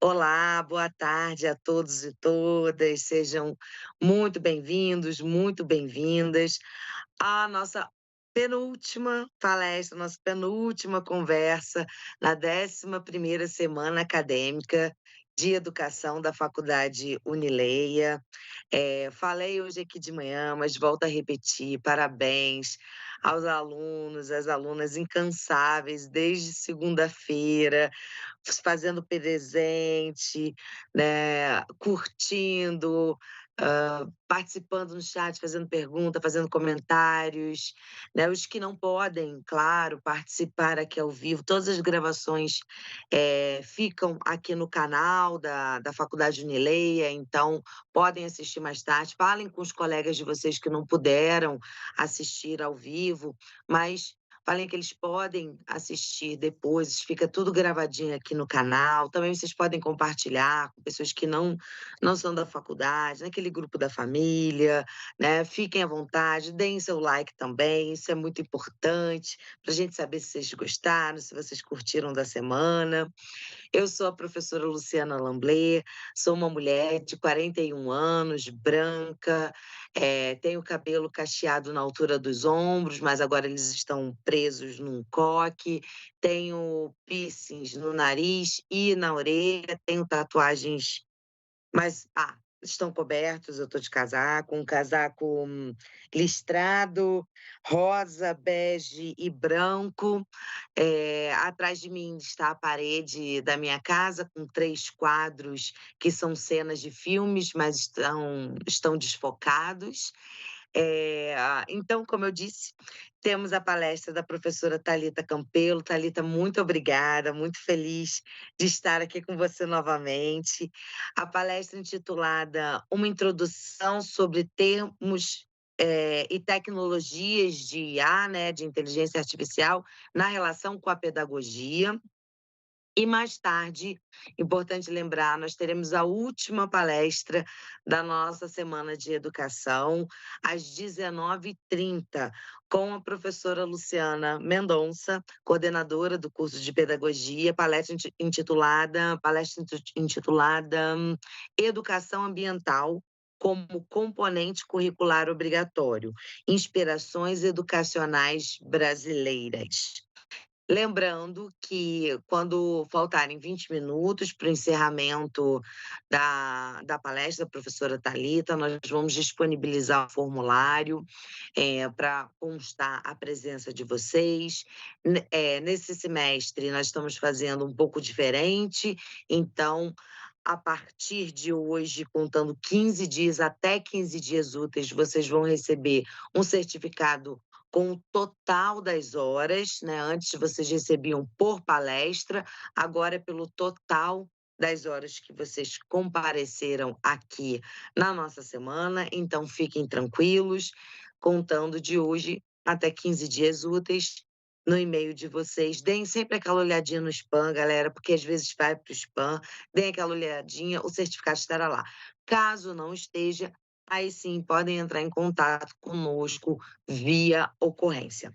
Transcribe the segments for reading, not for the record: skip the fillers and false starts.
Olá, boa tarde a todos e todas. Sejam muito bem-vindos, muito bem-vindas à nossa penúltima palestra, nossa penúltima conversa na 11ª semana acadêmica de educação da Faculdade Unileia. Falei hoje aqui de manhã, mas volto a repetir, parabéns aos alunos, às alunas incansáveis desde segunda-feira, fazendo presente, né, curtindo, participando no chat, fazendo pergunta, fazendo comentários, né, os que não podem, claro, participar aqui ao vivo, todas as gravações, ficam aqui no canal da Faculdade Unileia, então podem assistir mais tarde. Falem com os colegas de vocês que não puderam assistir ao vivo, mas falem que eles podem assistir depois, fica tudo gravadinho aqui no canal. Também vocês podem compartilhar com pessoas que não são da faculdade, naquele grupo da família, né? Fiquem à vontade, deem seu like também, isso é muito importante para a gente saber se vocês gostaram, se vocês curtiram da semana. Eu sou a professora Luciana Lamblé, sou uma mulher de 41 anos, branca, tenho cabelo cacheado na altura dos ombros, mas agora eles estão presos num coque, tenho piercings no nariz e na orelha, tenho tatuagens, mas, estão cobertos, eu estou de casaco, um casaco listrado, rosa, bege e branco. Atrás de mim está a parede da minha casa com 3 quadros que são cenas de filmes, mas estão desfocados. Então, como eu disse, temos a palestra da professora Thalita Campelo. Thalita, muito obrigada, muito feliz de estar aqui com você novamente. A palestra intitulada Uma Introdução sobre Termos, e Tecnologias de IA, né, de inteligência artificial, na relação com a pedagogia. E mais tarde, importante lembrar, nós teremos a última palestra da nossa semana de educação, às 19h30, com a professora Luciana Mendonça, coordenadora do curso de pedagogia, palestra intitulada Educação Ambiental como componente curricular obrigatório, inspirações educacionais brasileiras. Lembrando que quando faltarem 20 minutos para o encerramento da palestra da professora Thalita, nós vamos disponibilizar o formulário para constar a presença de vocês. Nesse semestre, nós estamos fazendo um pouco diferente, então, a partir de hoje, contando 15 dias, até 15 dias úteis, vocês vão receber um certificado com o total das horas, né? Antes vocês recebiam por palestra, agora é pelo total das horas que vocês compareceram aqui na nossa semana, então fiquem tranquilos, contando de hoje até 15 dias úteis no e-mail de vocês. Deem sempre aquela olhadinha no spam, galera, porque às vezes vai para o spam, deem aquela olhadinha, o certificado estará lá. Caso não esteja, aí sim podem entrar em contato conosco via ocorrência.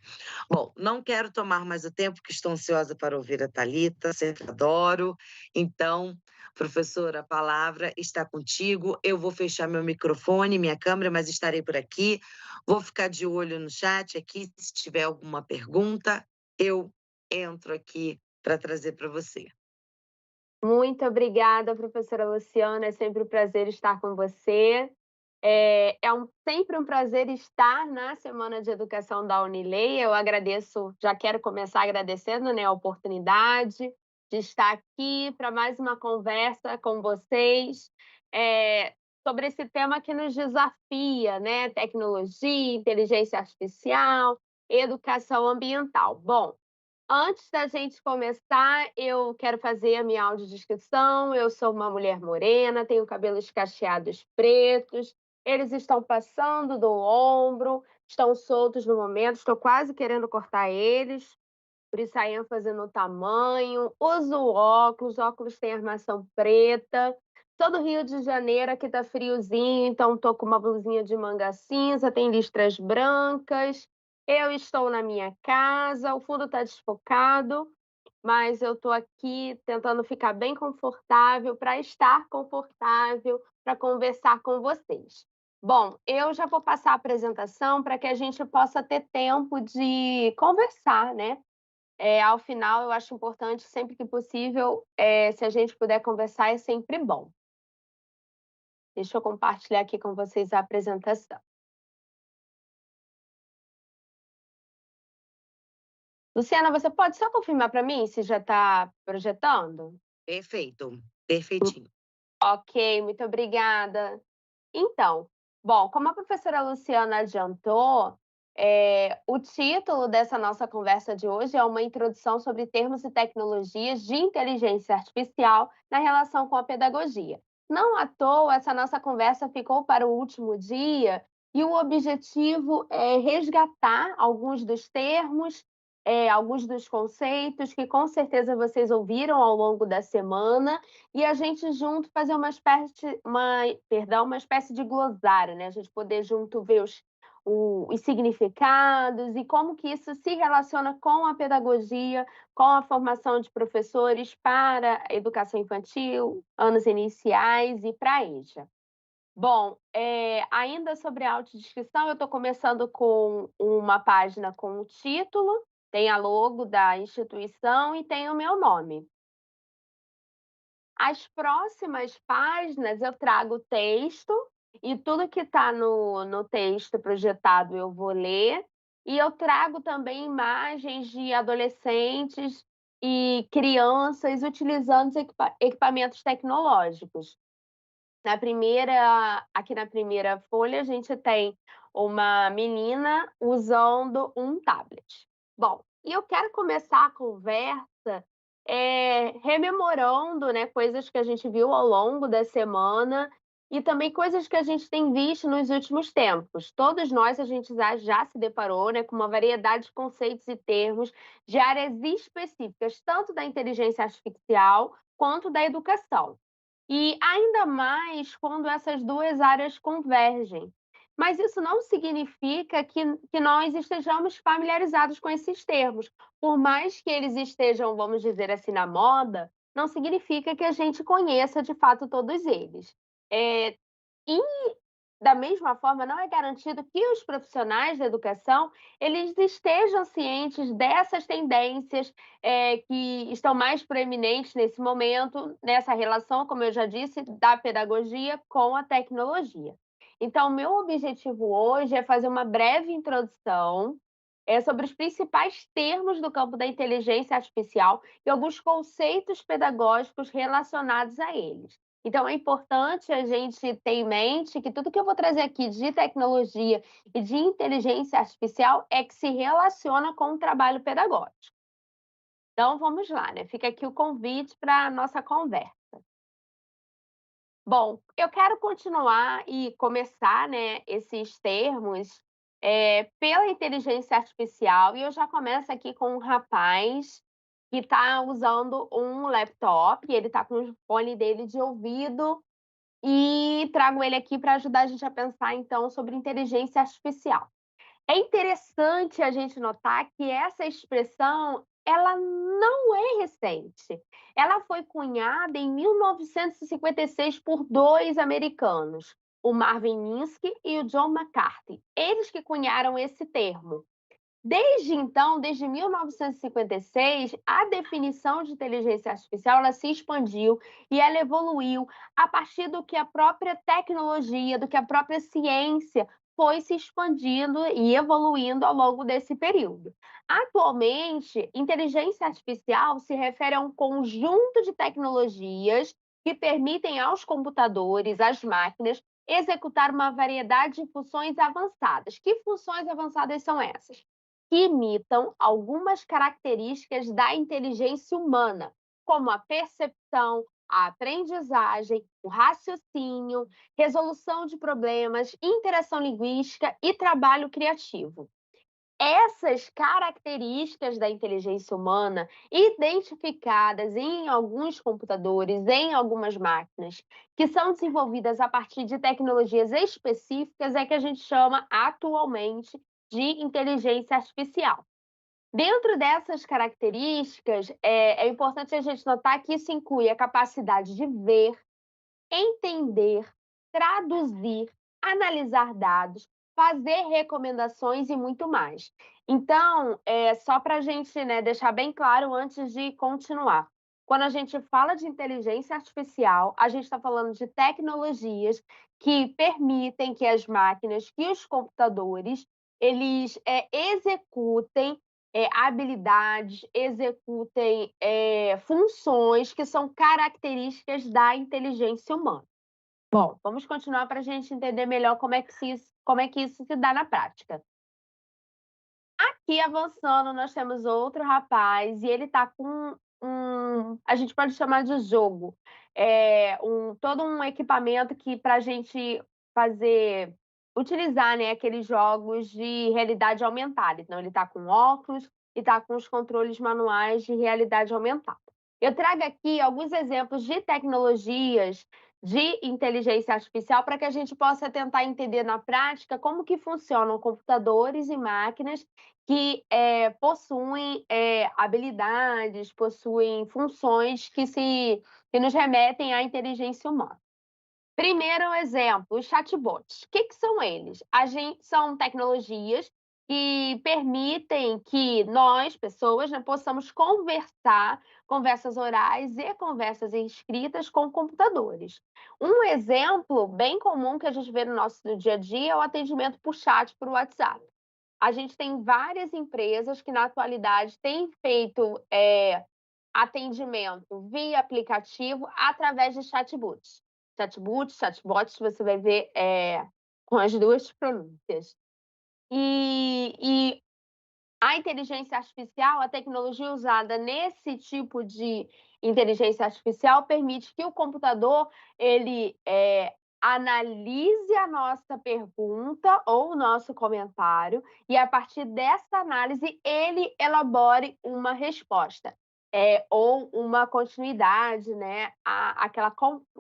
Bom, não quero tomar mais o tempo, que estou ansiosa para ouvir a Thalita, sempre adoro. Então, professora, a palavra está contigo. Eu vou fechar meu microfone, minha câmera, mas estarei por aqui. Vou ficar de olho no chat aqui, se tiver alguma pergunta, eu entro aqui para trazer para você. Muito obrigada, professora Luciana, é sempre um prazer estar com você. Sempre um prazer estar na Semana de Educação da Unileia. Eu agradeço, já quero começar agradecendo, né, a oportunidade de estar aqui para mais uma conversa com vocês, sobre esse tema que nos desafia, né, tecnologia, inteligência artificial, educação ambiental. Bom, antes da gente começar, eu quero fazer a minha audiodescrição. Eu sou uma mulher morena, tenho cabelos cacheados pretos, eles estão passando do ombro, estão soltos no momento, estou quase querendo cortar eles, por isso a ênfase no tamanho. Uso óculos, óculos têm armação preta. Sou do Rio de Janeiro, aqui tá friozinho, então estou com uma blusinha de manga cinza, tem listras brancas. Eu estou na minha casa, o fundo está desfocado mas eu estou aqui tentando ficar bem confortável para estar confortável para conversar com vocês. Bom, eu já vou passar a apresentação para que a gente possa ter tempo de conversar, né? Ao final, eu acho importante, sempre que possível, se a gente puder conversar, é sempre bom. Deixa eu compartilhar aqui com vocês a apresentação. Luciana, você pode só confirmar para mim se já está projetando? Perfeito, perfeitinho. Ok, muito obrigada. Então, bom, como a professora Luciana adiantou, o título dessa nossa conversa de hoje é uma introdução sobre termos e tecnologias de inteligência artificial na relação com a pedagogia. Não à toa, essa nossa conversa ficou para o último dia e o objetivo é resgatar alguns dos termos, alguns dos conceitos que com certeza vocês ouviram ao longo da semana e a gente junto fazer uma espécie de glossário, né, a gente poder junto ver os significados e como que isso se relaciona com a pedagogia, com a formação de professores para a educação infantil, anos iniciais e para a EJA. Bom, ainda sobre a autodescrição, eu estou começando com uma página com o título, tem a logo da instituição e tem o meu nome. As próximas páginas eu trago texto e tudo que está no texto projetado eu vou ler, e eu trago também imagens de adolescentes e crianças utilizando os equipamentos tecnológicos. Aqui na primeira folha, a gente tem uma menina usando um tablet. Bom, e eu quero começar a conversa, rememorando, né, coisas que a gente viu ao longo da semana e também coisas que a gente tem visto nos últimos tempos. Todos nós, a gente já se deparou, né, com uma variedade de conceitos e termos de áreas específicas, tanto da inteligência artificial quanto da educação. E ainda mais quando essas 2 áreas convergem. Mas isso não significa que nós estejamos familiarizados com esses termos. Por mais que eles estejam, vamos dizer assim, na moda, não significa que a gente conheça de fato todos eles. Eh, e da mesma forma, não é garantido que os profissionais da educação, eles estejam cientes dessas tendências, que estão mais proeminentes nesse momento, nessa relação, como eu já disse, da pedagogia com a tecnologia. Então, meu objetivo hoje é fazer uma breve introdução, sobre os principais termos do campo da inteligência artificial e alguns conceitos pedagógicos relacionados a eles. Então é importante a gente ter em mente que tudo que eu vou trazer aqui de tecnologia e de inteligência artificial é que se relaciona com o trabalho pedagógico. Então vamos lá, né, fica aqui o convite para a nossa conversa. Bom, eu quero continuar e começar, né, esses termos, pela inteligência artificial e eu já começo aqui com um rapaz que está usando um laptop e ele está com o fone dele de ouvido e trago ele aqui para ajudar a gente a pensar, então, sobre inteligência artificial. É interessante a gente notar que essa expressão, ela não é recente. Ela foi cunhada em 1956 por 2 americanos, o Marvin Minsky e o John McCarthy. Eles que cunharam esse termo. Desde então, desde 1956, a definição de inteligência artificial ela se expandiu e ela evoluiu a partir do que a própria tecnologia, do que a própria ciência foi se expandindo e evoluindo ao longo desse período. Atualmente, inteligência artificial se refere a um conjunto de tecnologias que permitem aos computadores, às máquinas, executar uma variedade de funções avançadas. Que funções avançadas são essas? Que imitam algumas características da inteligência humana, como a percepção, a aprendizagem, o raciocínio, resolução de problemas, interação linguística e trabalho criativo. Essas características da inteligência humana, identificadas em alguns computadores, em algumas máquinas, que são desenvolvidas a partir de tecnologias específicas, é que a gente chama atualmente de inteligência artificial. Dentro dessas características, é importante a gente notar que isso inclui a capacidade de ver, entender, traduzir, analisar dados, fazer recomendações e muito mais. Então, só para a gente, né, deixar bem claro antes de continuar. Quando a gente fala de inteligência artificial, a gente está falando de tecnologias que permitem que as máquinas, que os computadores, eles executem habilidades, executem funções que são características da inteligência humana. Bom, vamos continuar para a gente entender melhor como é que isso se dá na prática. Aqui avançando, nós temos outro rapaz e ele está com a gente pode chamar de jogo, todo um equipamento que para a gente utilizar, né, aqueles jogos de realidade aumentada. Então ele está com óculos e está com os controles manuais de realidade aumentada. Eu trago aqui alguns exemplos de tecnologias de inteligência artificial para que a gente possa tentar entender na prática como que funcionam computadores e máquinas que possuem habilidades, possuem funções que nos remetem à inteligência humana. Primeiro exemplo, os chatbots. O que são eles? São tecnologias que permitem que nós, pessoas, né, possamos conversar, conversas orais e conversas escritas com computadores. Um exemplo bem comum que a gente vê no nosso dia a dia é o atendimento por chat por WhatsApp. A gente tem várias empresas que, na atualidade, têm feito atendimento via aplicativo através de chatbots. Chatbots, você vai ver com as duas pronúncias. E a inteligência artificial, a tecnologia usada nesse tipo de inteligência artificial permite que o computador ele analise a nossa pergunta ou o nosso comentário e, a partir dessa análise, ele elabore uma resposta. Ou uma continuidade, né,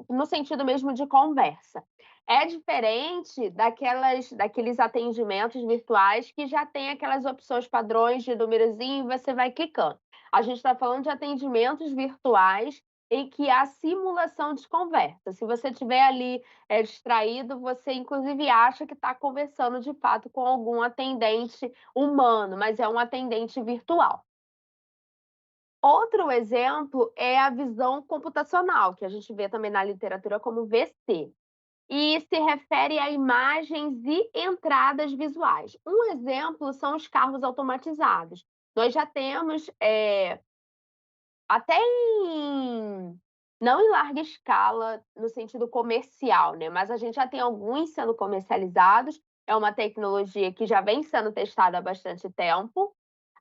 no sentido mesmo de conversa. É diferente daqueles atendimentos virtuais que já tem aquelas opções padrões de numerozinho e você vai clicando. A gente está falando de atendimentos virtuais em que há simulação de conversa. Se você estiver ali distraído, você inclusive acha que está conversando de fato com algum atendente humano, mas é um atendente virtual. Outro exemplo é a visão computacional, que a gente vê também na literatura como VC, e se refere a imagens e entradas visuais. Um exemplo são os carros automatizados. Nós já temos, até não em larga escala, no sentido comercial, né, mas a gente já tem alguns sendo comercializados, é uma tecnologia que já vem sendo testada há bastante tempo,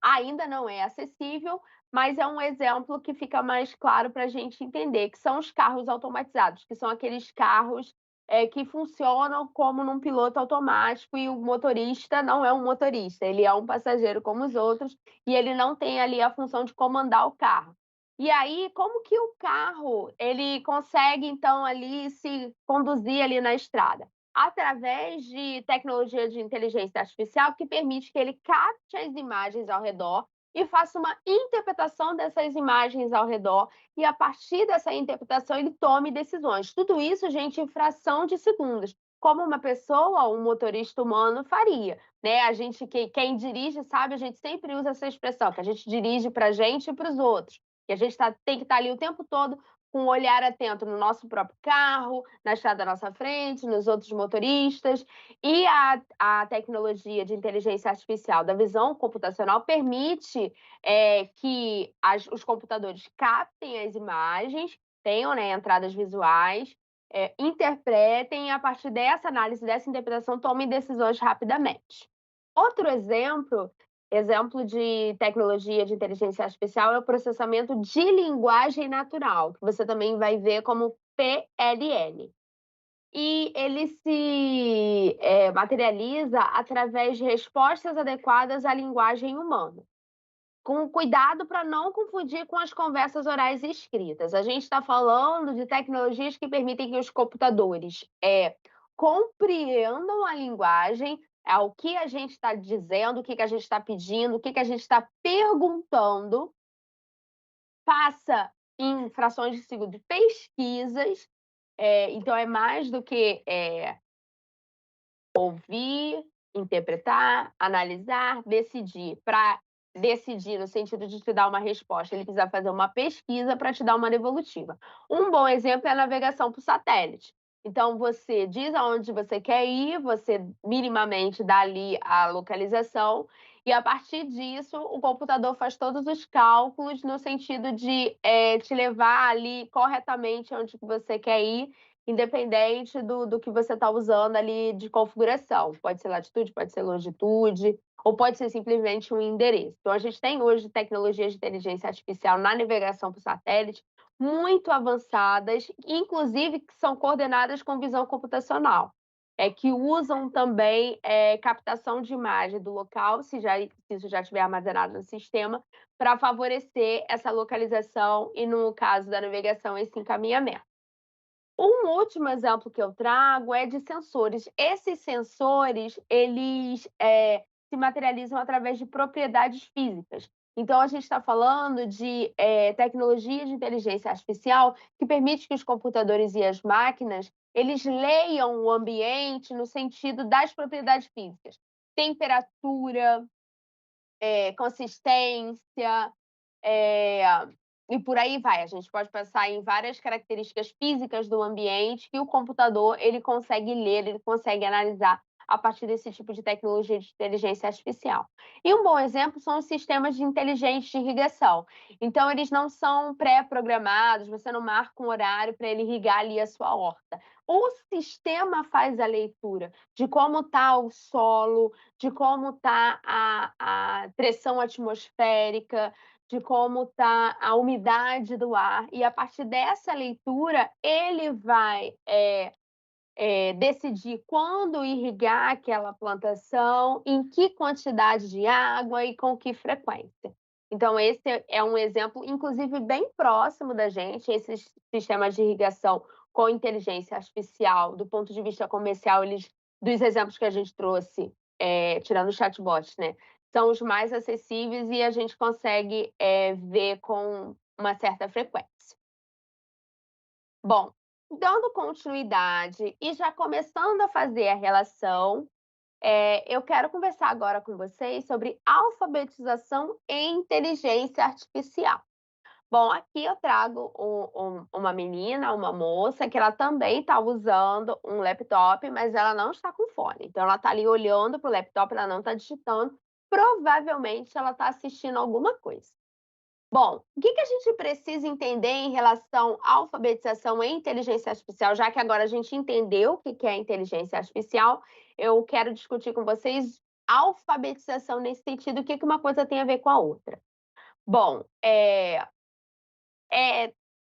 ainda não é acessível, mas é um exemplo que fica mais claro para a gente entender, que são os carros automatizados, que são aqueles carros que funcionam como num piloto automático e o motorista não é um motorista, ele é um passageiro como os outros e ele não tem ali a função de comandar o carro. E aí, como que o carro ele consegue então ali se conduzir ali na estrada? Através de tecnologia de inteligência artificial que permite que ele capte as imagens ao redor e faça uma interpretação dessas imagens ao redor e, a partir dessa interpretação, ele tome decisões. Tudo isso, gente, em fração de segundos, como uma pessoa, um motorista humano faria, né? A gente, quem dirige, sabe, a gente sempre usa essa expressão, que a gente dirige para a gente e para os outros, que a gente tem que estar ali o tempo todo com um olhar atento no nosso próprio carro, na estrada à nossa frente, nos outros motoristas. E a tecnologia de inteligência artificial da visão computacional permite que os computadores captem as imagens, tenham, né, entradas visuais, interpretem e, a partir dessa análise, dessa interpretação, tomem decisões rapidamente. Outro exemplo de tecnologia de inteligência artificial é o processamento de linguagem natural, que você também vai ver como PLN. E ele se materializa através de respostas adequadas à linguagem humana, com cuidado para não confundir com as conversas orais e escritas. A gente está falando de tecnologias que permitem que os computadores compreendam a linguagem, o que a gente está dizendo, o que a gente está pedindo, o que a gente está perguntando, faça em frações de segundo pesquisas, então é mais do que ouvir, interpretar, analisar, decidir. Para decidir no sentido de te dar uma resposta, ele precisa fazer uma pesquisa para te dar uma devolutiva. Um bom exemplo é a navegação por satélite. Então, você diz aonde você quer ir, você minimamente dá ali a localização, e a partir disso, o computador faz todos os cálculos no sentido de te levar ali corretamente onde que você quer ir, independente do que você está usando ali de configuração. Pode ser latitude, pode ser longitude, ou pode ser simplesmente um endereço. Então, a gente tem hoje tecnologias de inteligência artificial na navegação por satélite muito avançadas, inclusive que são coordenadas com visão computacional, que usam também captação de imagem do local, se isso já estiver armazenado no sistema, para favorecer essa localização e, no caso da navegação, esse encaminhamento. Um último exemplo que eu trago é de sensores. Esses sensores, eles se materializam através de propriedades físicas. Então, a gente está falando de tecnologia de inteligência artificial que permite que os computadores e as máquinas eles leiam o ambiente no sentido das propriedades físicas. Temperatura, consistência, eh, e por aí vai. A gente pode pensar em várias características físicas do ambiente que o computador ele consegue ler, ele consegue analisar a partir desse tipo de tecnologia de inteligência artificial. E um bom exemplo são os sistemas de inteligentes de irrigação. Então, eles não são pré-programados, você não marca um horário para ele irrigar ali a sua horta. O sistema faz a leitura de como está o solo, de como está a pressão atmosférica, de como está a umidade do ar, e a partir dessa leitura ele vai decidir quando irrigar aquela plantação, em que quantidade de água e com que frequência. Então, esse é um exemplo, inclusive, bem próximo da gente, esses sistemas de irrigação com inteligência artificial, do ponto de vista comercial, dos exemplos que a gente trouxe, tirando os chatbots, né? São os mais acessíveis e a gente consegue ver com uma certa frequência. Bom, dando continuidade e já começando a fazer a relação, eu quero conversar agora com vocês sobre alfabetização e inteligência artificial. Bom, aqui eu trago uma menina, uma moça, que ela também está usando um laptop, mas ela não está com fone. Então, ela está ali olhando para o laptop, ela não está digitando. Provavelmente, ela está assistindo alguma coisa. Bom, o que a gente precisa entender em relação à alfabetização e inteligência artificial, já que agora a gente entendeu o que é inteligência artificial, eu quero discutir com vocês alfabetização nesse sentido, o que uma coisa tem a ver com a outra. Bom, é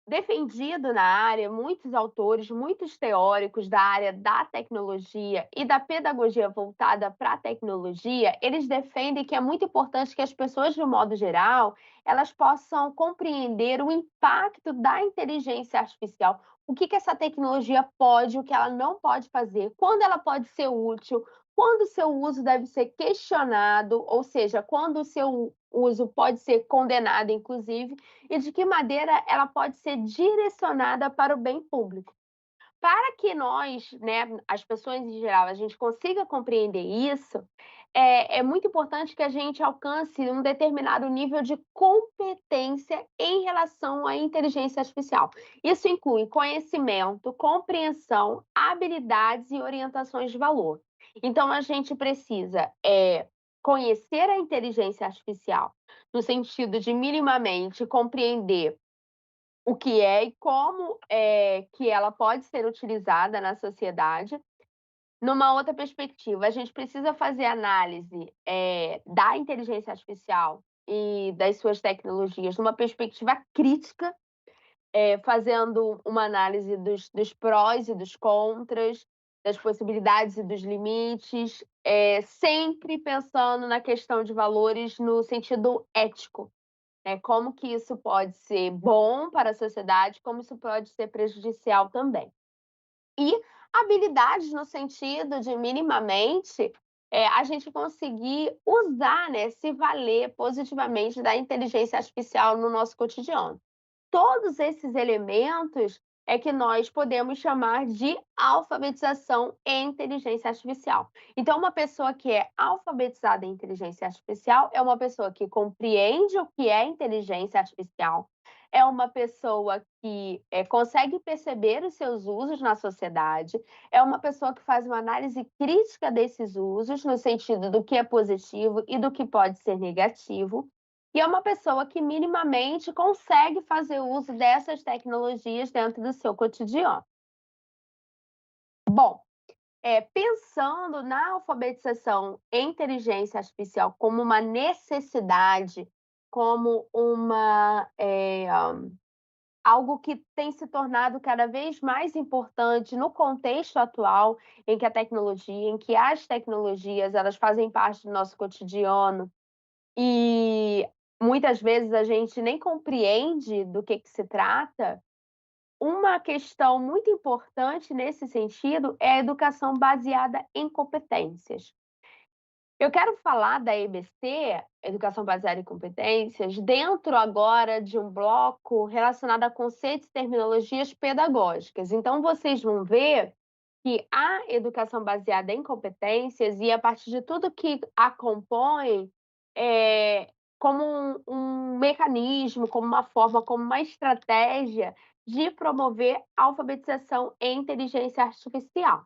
defendido na área, muitos autores, muitos teóricos da área da tecnologia e da pedagogia voltada para a tecnologia, eles defendem que é muito importante que as pessoas, de um modo geral, elas possam compreender o impacto da inteligência artificial, o que essa tecnologia pode, o que ela não pode fazer, quando ela pode ser útil, quando o seu uso deve ser questionado, ou seja, quando o seu uso pode ser condenado, inclusive, e de que maneira ela pode ser direcionada para o bem público. Para que nós, né, as pessoas em geral, a gente consiga compreender isso, é muito importante que a gente alcance um determinado nível de competência em relação à inteligência artificial. Isso inclui conhecimento, compreensão, habilidades e orientações de valor. Então, a gente precisa conhecer a inteligência artificial, no sentido de minimamente compreender o que é e como que ela pode ser utilizada na sociedade. Numa outra perspectiva, a gente precisa fazer análise da inteligência artificial e das suas tecnologias numa perspectiva crítica, fazendo uma análise dos prós e dos contras, das possibilidades e dos limites, sempre pensando na questão de valores no sentido ético, né? Como que isso pode ser bom para a sociedade, como isso pode ser prejudicial também. E habilidades no sentido de minimamente, a gente conseguir usar, né, se valer positivamente da inteligência artificial no nosso cotidiano. Todos esses elementos é que nós podemos chamar de alfabetização em inteligência artificial. Então, uma pessoa que é alfabetizada em inteligência artificial é uma pessoa que compreende o que é inteligência artificial, é uma pessoa que consegue perceber os seus usos na sociedade, é uma pessoa que faz uma análise crítica desses usos, no sentido do que é positivo e do que pode ser negativo, e é uma pessoa que minimamente consegue fazer uso dessas tecnologias dentro do seu cotidiano. Bom, pensando na alfabetização em inteligência artificial como uma necessidade, como algo que tem se tornado cada vez mais importante no contexto atual, em que a tecnologia, em que as tecnologias, elas fazem parte do nosso cotidiano e muitas vezes a gente nem compreende do que se trata. Uma questão muito importante nesse sentido é a educação baseada em competências. Eu quero falar da EBC, Educação Baseada em Competências, dentro agora de um bloco relacionado a conceitos e terminologias pedagógicas. Então, vocês vão ver que a educação baseada em competências e a partir de tudo que a compõe, como um mecanismo, como uma forma, como uma estratégia de promover alfabetização em inteligência artificial.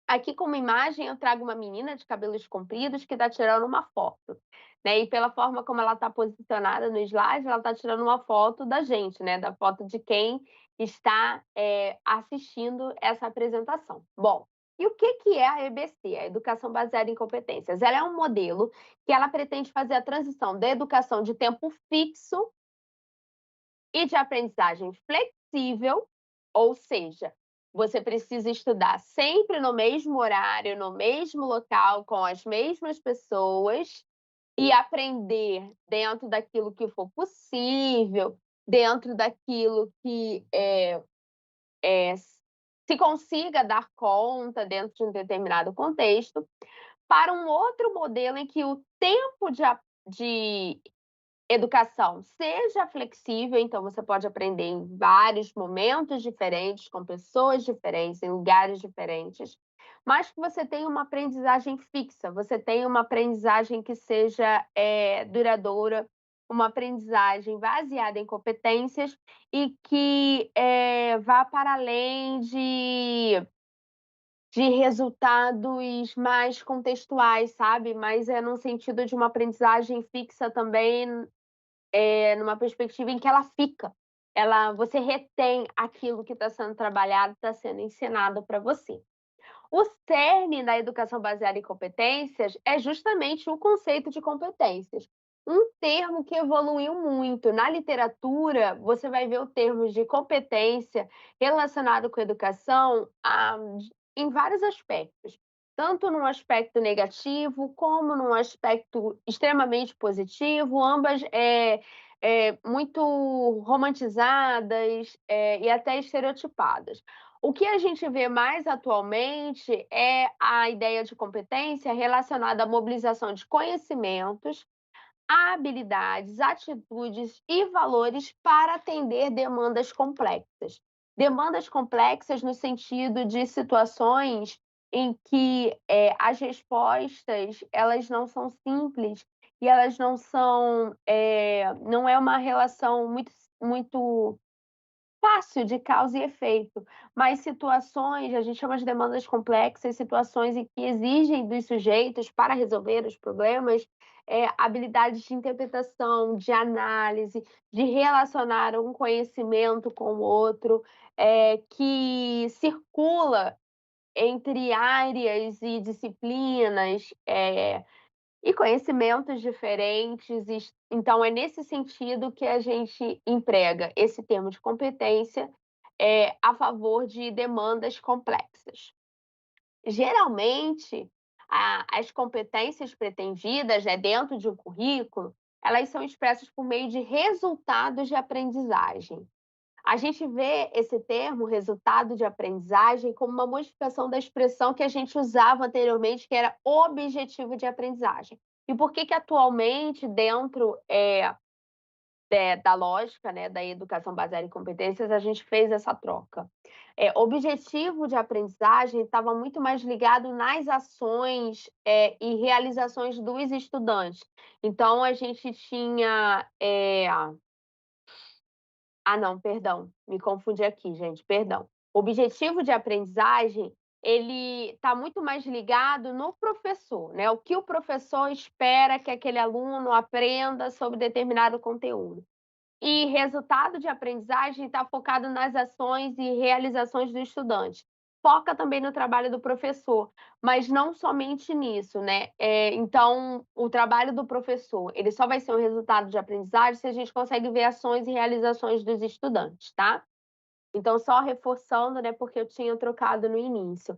Aqui como imagem eu trago uma menina de cabelos compridos que está tirando uma foto, né, e pela forma como ela está posicionada no slide, ela está tirando uma foto da gente, né, da foto de quem está, assistindo essa apresentação. Bom, e o que é a EBC, a Educação Baseada em Competências? Ela é um modelo que ela pretende fazer a transição da educação de tempo fixo e de aprendizagem flexível, ou seja, você precisa estudar sempre no mesmo horário, no mesmo local, com as mesmas pessoas e aprender dentro daquilo que for possível, dentro daquilo que se consiga dar conta dentro de um determinado contexto, para um outro modelo em que o tempo de educação seja flexível, então você pode aprender em vários momentos diferentes, com pessoas diferentes, em lugares diferentes, mas que você tenha uma aprendizagem fixa, você tenha uma aprendizagem que seja duradoura, uma aprendizagem baseada em competências e que vá para além de resultados mais contextuais, sabe? Mas é no sentido de uma aprendizagem fixa também, numa perspectiva em que ela fica, você retém aquilo que está sendo trabalhado, está sendo ensinado para você. O cerne da educação baseada em competências é justamente o conceito de competências, um termo que evoluiu muito. Na literatura, você vai ver o termo de competência relacionado com educação, em vários aspectos, tanto num aspecto negativo como num aspecto extremamente positivo, ambas muito romantizadas, e até estereotipadas. O que a gente vê mais atualmente é a ideia de competência relacionada à mobilização de conhecimentos, habilidades, atitudes e valores para atender demandas complexas. Demandas complexas no sentido de situações em que as respostas elas não são simples e elas não são, não é uma relação muito fácil de causa e efeito, mas situações, a gente chama de demandas complexas, situações em que exigem dos sujeitos, para resolver os problemas, habilidades de interpretação, de análise, de relacionar um conhecimento com o outro, que circula entre áreas e disciplinas, e conhecimentos diferentes, então é nesse sentido que a gente emprega esse termo de competência, a favor de demandas complexas. Geralmente, as competências pretendidas, né, dentro de um currículo, elas são expressas por meio de resultados de aprendizagem. A gente vê esse termo, resultado de aprendizagem, como uma modificação da expressão que a gente usava anteriormente, que era objetivo de aprendizagem. E por que que atualmente, dentro da lógica, né, da educação baseada em competências, a gente fez essa troca? Objetivo de aprendizagem estava muito mais ligado nas ações e realizações dos estudantes. Então, a gente tinha. Ah, não, perdão, me confundi aqui, gente, perdão. O objetivo de aprendizagem, ele está muito mais ligado no professor, né? O que o professor espera que aquele aluno aprenda sobre determinado conteúdo. E resultado de aprendizagem está focado nas ações e realizações do estudante. Foca também no trabalho do professor, mas não somente nisso, né? Então, o trabalho do professor, ele só vai ser um resultado de aprendizagem se a gente consegue ver ações e realizações dos estudantes, tá? Então, só reforçando, né, porque eu tinha trocado no início.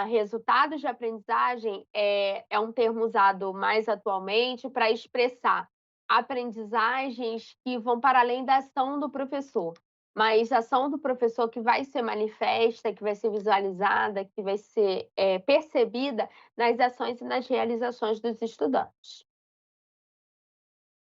Resultados de aprendizagem é um termo usado mais atualmente para expressar aprendizagens que vão para além da ação do professor, mas a ação do professor que vai ser manifesta, que vai ser visualizada, que vai ser percebida nas ações e nas realizações dos estudantes.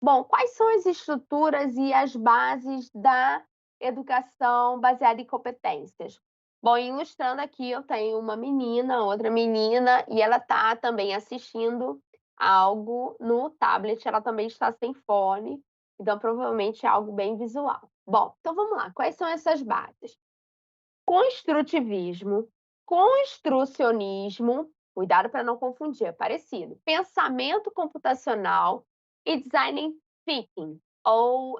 Bom, quais são as estruturas e as bases da educação baseada em competências? Bom, ilustrando aqui, eu tenho uma menina, outra menina, e ela está também assistindo algo no tablet, ela também está sem fone, então provavelmente é algo bem visual. Bom, então vamos lá, quais são essas bases? Construtivismo, construcionismo, cuidado para não confundir, é parecido. Pensamento computacional e design thinking, ou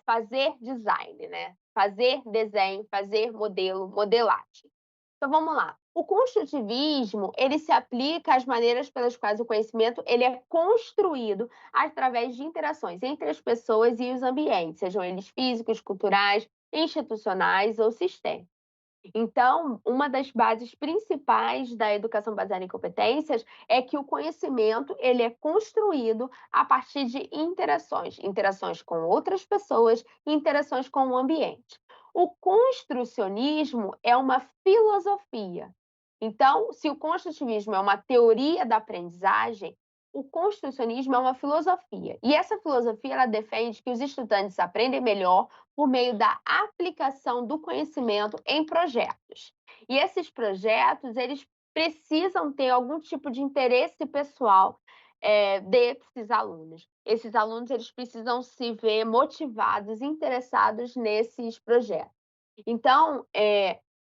fazer design, né? Fazer desenho, fazer modelo, modelagem. Então vamos lá. O construtivismo, ele se aplica às maneiras pelas quais o conhecimento ele é construído através de interações entre as pessoas e os ambientes, sejam eles físicos, culturais, institucionais ou sistêmicos. Então, uma das bases principais da educação baseada em competências é que o conhecimento ele é construído a partir de interações, interações com outras pessoas e interações com o ambiente. O construcionismo é uma filosofia. Então, se o construtivismo é uma teoria da aprendizagem, o construcionismo é uma filosofia. E essa filosofia ela defende que os estudantes aprendem melhor por meio da aplicação do conhecimento em projetos. E esses projetos, eles precisam ter algum tipo de interesse pessoal desses alunos. Esses alunos, eles precisam se ver motivados, interessados nesses projetos. Então,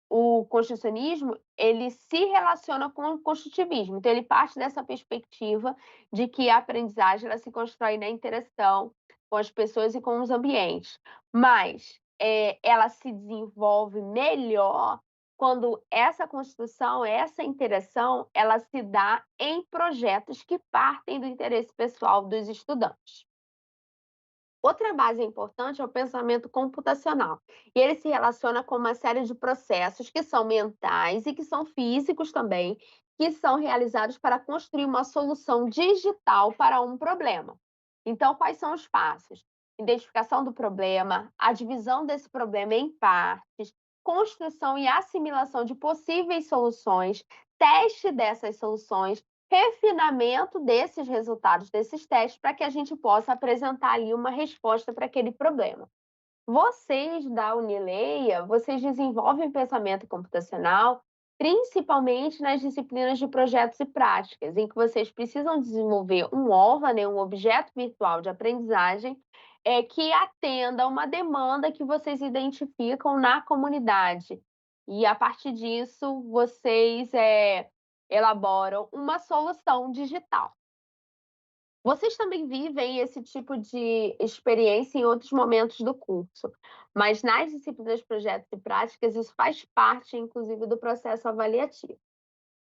o construcionismo, ele se relaciona com o construtivismo. Então, ele parte dessa perspectiva de que a aprendizagem ela se constrói na interação com as pessoas e com os ambientes. Mas ela se desenvolve melhor quando essa construção, essa interação, ela se dá em projetos que partem do interesse pessoal dos estudantes. Outra base importante é o pensamento computacional. E ele se relaciona com uma série de processos que são mentais e que são físicos também, que são realizados para construir uma solução digital para um problema. Então, quais são os passos? Identificação do problema, a divisão desse problema em partes, construção e assimilação de possíveis soluções, teste dessas soluções, refinamento desses resultados desses testes para que a gente possa apresentar ali uma resposta para aquele problema. Vocês da Unileia, vocês desenvolvem pensamento computacional principalmente nas disciplinas de projetos e práticas, em que vocês precisam desenvolver um OVA, né, um objeto virtual de aprendizagem, que atenda a uma demanda que vocês identificam na comunidade. E a partir disso, vocês elaboram uma solução digital. Vocês também vivem esse tipo de experiência em outros momentos do curso, mas nas disciplinas, projetos e práticas, isso faz parte, inclusive, do processo avaliativo.